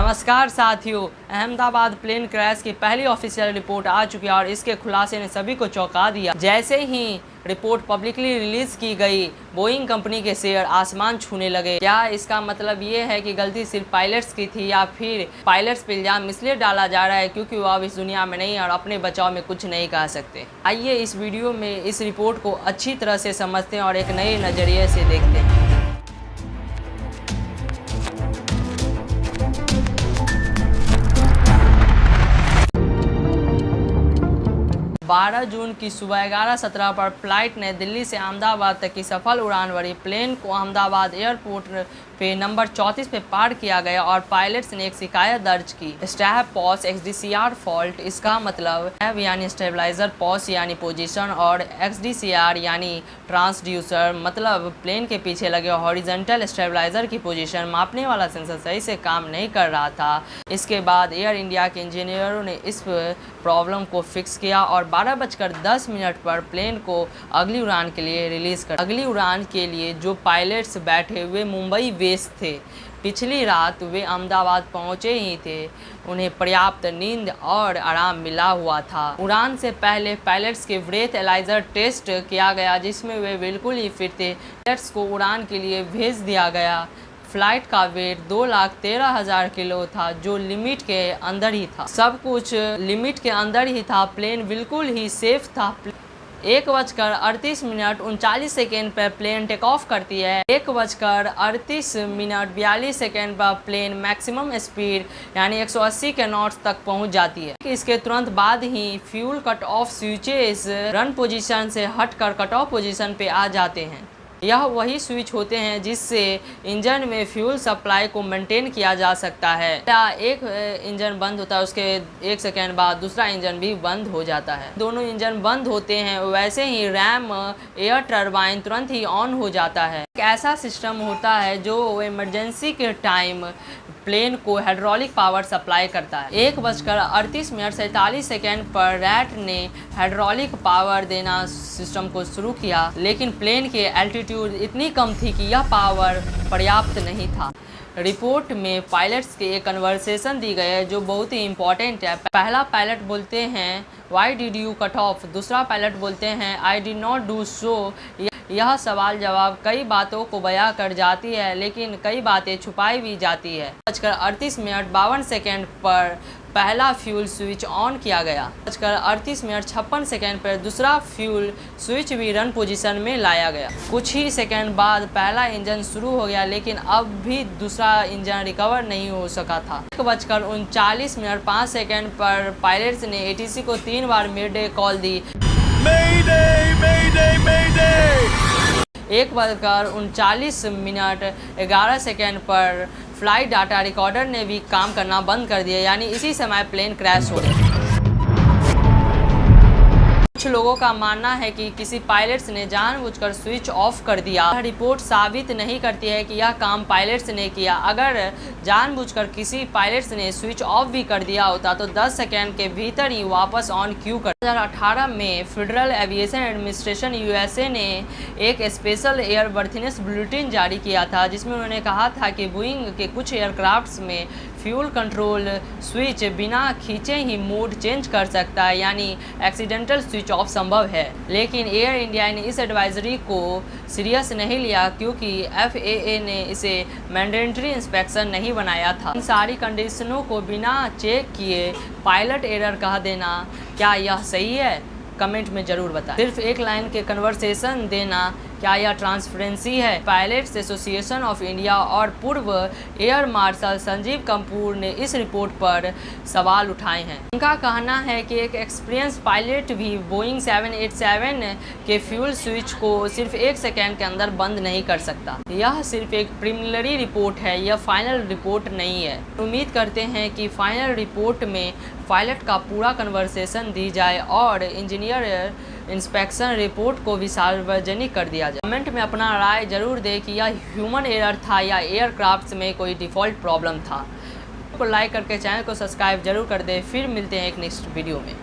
नमस्कार साथियों, Ahmedabad plane crash की पहली ऑफिशियल रिपोर्ट आ चुकी है और इसके खुलासे ने सभी को चौंका दिया। जैसे ही रिपोर्ट पब्लिकली रिलीज की गई, बोइंग कंपनी के शेयर आसमान छूने लगे। क्या इसका मतलब ये है कि गलती सिर्फ पायलट्स की थी या फिर पायलट्स पर इल्जाम इसलिए डाला जा रहा है क्योंकि वो अब इस दुनिया में नहीं और अपने बचाव में कुछ नहीं कह सकते? आइए इस वीडियो में इस रिपोर्ट को अच्छी तरह से समझते हैं और एक नए नज़रिए से देखते हैं। 12 जून की सुबह 11:17 पर फ्लाइट ने दिल्ली से अहमदाबाद तक की सफल उड़ान भरी। प्लेन को अहमदाबाद एयरपोर्ट पे नंबर 34 पे पार्क किया गया और पायलट्स ने एक शिकायत दर्ज की, स्टैब पॉस XDCR फॉल्ट। इसका मतलब स्टैब यानी स्टेबलाइजर, पॉस यानी पोजीशन और XDCR यानी ट्रांसड्यूसर मतलब प्लेन के पीछे लगे हॉरिजॉन्टल स्टेबलाइजर की पोजीशन मापने वाला सेंसर सही से काम नहीं कर रहा था। इसके बाद एयर इंडिया के इंजीनियरों ने इस प्रॉब्लम को फिक्स किया और 12:10 पर प्लेन को अगली उड़ान के लिए रिलीज कर। अगली उड़ान के लिए जो पायलट्स बैठे हुए मुंबई बेस थे, पिछली रात वे अहमदाबाद पहुंचे ही थे। उन्हें पर्याप्त नींद और आराम मिला हुआ था। उड़ान से पहले पायलट्स के ब्रेथ एलाइजर टेस्ट किया गया जिसमें वे बिल्कुल ही फिट थे। पायलट्स को उड़ान के लिए भेज दिया गया। फ्लाइट का वेट 2,13,000 किलो था जो लिमिट के अंदर ही था। सब कुछ लिमिट के अंदर ही था। प्लेन बिल्कुल ही सेफ था। 1:38:39 पर प्लेन टेक ऑफ करती है। 1:38:42 पर प्लेन मैक्सिमम स्पीड यानी 180 के नॉट्स तक पहुंच जाती है। इसके तुरंत बाद ही fuel cut off switches run position से हटकर कट ऑफ पोजीशन पे आ जाते हैं। यह वही स्विच होते हैं जिससे इंजन में फ्यूल सप्लाई को मेंटेन किया जा सकता है। एक इंजन बंद होता है, उसके 1 सेकेंड बाद दूसरा इंजन भी बंद हो जाता है। दोनों इंजन बंद होते हैं, वैसे ही रैम एयर टरबाइन तुरंत ही ऑन हो जाता है। एक ऐसा सिस्टम होता है जो इमरजेंसी के टाइम प्लेन को हाइड्रोलिक पावर सप्लाई करता है। 1:38:47 पर रैट ने हाइड्रोलिक पावर देना सिस्टम को शुरू किया, लेकिन प्लेन की एल्टीट्यूड इतनी कम थी कि यह पावर पर्याप्त नहीं था। रिपोर्ट में पायलट्स के एक कन्वर्सेशन दी गई है जो बहुत ही इम्पोर्टेंट है। पहला पायलट बोलते हैं why did you cut off, दूसरा पायलट बोलते हैं I did not do so. यह सवाल जवाब कई बातों को बयां कर जाती है लेकिन कई बातें छुपाई भी जाती है। 38:52 पर पहला फ्यूल स्विच ऑन किया गया। 38:56 पर दूसरा फ्यूल स्विच भी रन पोजीशन में लाया गया। कुछ ही सेकंड बाद पहला इंजन शुरू हो गया लेकिन अब भी दूसरा इंजन रिकवर नहीं हो सका था। 1:39:05 पर पायलट्स ने ATC को 3 बार मेडे कॉल दी। 1:39:11 पर फ्लाइट डाटा रिकॉर्डर ने भी काम करना बंद कर दिया, यानी इसी समय प्लेन क्रैश हो गया। कुछ लोगों का मानना है कि किसी पायलट्स ने जानबूझकर स्विच ऑफ कर दिया। यह रिपोर्ट साबित नहीं करती है कि यह काम पायलट्स ने किया। अगर जानबूझकर किसी पायलट्स ने स्विच ऑफ भी कर दिया होता तो 10 सेकंड के भीतर ही वापस ऑन क्यों कर। 2018 में फेडरल एविएशन एडमिनिस्ट्रेशन USA ने एक स्पेशल एयरवर्थनेस बुलेटिन जारी किया था जिसमें उन्होंने कहा था कि बोइंग के कुछ एयरक्राफ्ट्स में फ्यूल कंट्रोल स्विच बिना खींचे ही मोड चेंज कर सकता है, यानी एक्सीडेंटल स्विच ऑफ संभव है। लेकिन एयर इंडिया ने इस एडवाइजरी को सीरियस नहीं लिया क्योंकि FAA ने इसे मैंडेटरी इंस्पेक्शन नहीं बनाया था। इन सारी कंडीशनों को बिना चेक किए पायलट एरर कह देना, क्या यह सही है? कमेंट में ज़रूर बताएं। सिर्फ एक लाइन के कन्वर्सेशन देना, क्या यह ट्रांसपेरेंसी है? पायलट्स एसोसिएशन ऑफ इंडिया और पूर्व एयर मार्शल संजीव कपूर ने इस रिपोर्ट पर सवाल उठाए हैं। उनका कहना है कि एक एक्सपीरियंस पायलट भी बोइंग 787 के फ्यूल स्विच को सिर्फ 1 सेकेंड के अंदर बंद नहीं कर सकता। यह सिर्फ एक प्रिलिमिनरी रिपोर्ट है, यह फाइनल रिपोर्ट नहीं है। उम्मीद करते हैं कि फाइनल रिपोर्ट में पायलट का पूरा कन्वर्सेशन दी जाए और इंजीनियर इंस्पेक्शन रिपोर्ट को भी सार्वजनिक कर दिया जाए। कमेंट में अपना राय जरूर दें कि यह ह्यूमन एरर था या एयरक्राफ्ट में कोई डिफ़ॉल्ट प्रॉब्लम था। लाइक करके चैनल को सब्सक्राइब जरूर कर दें। फिर मिलते हैं एक नेक्स्ट वीडियो में।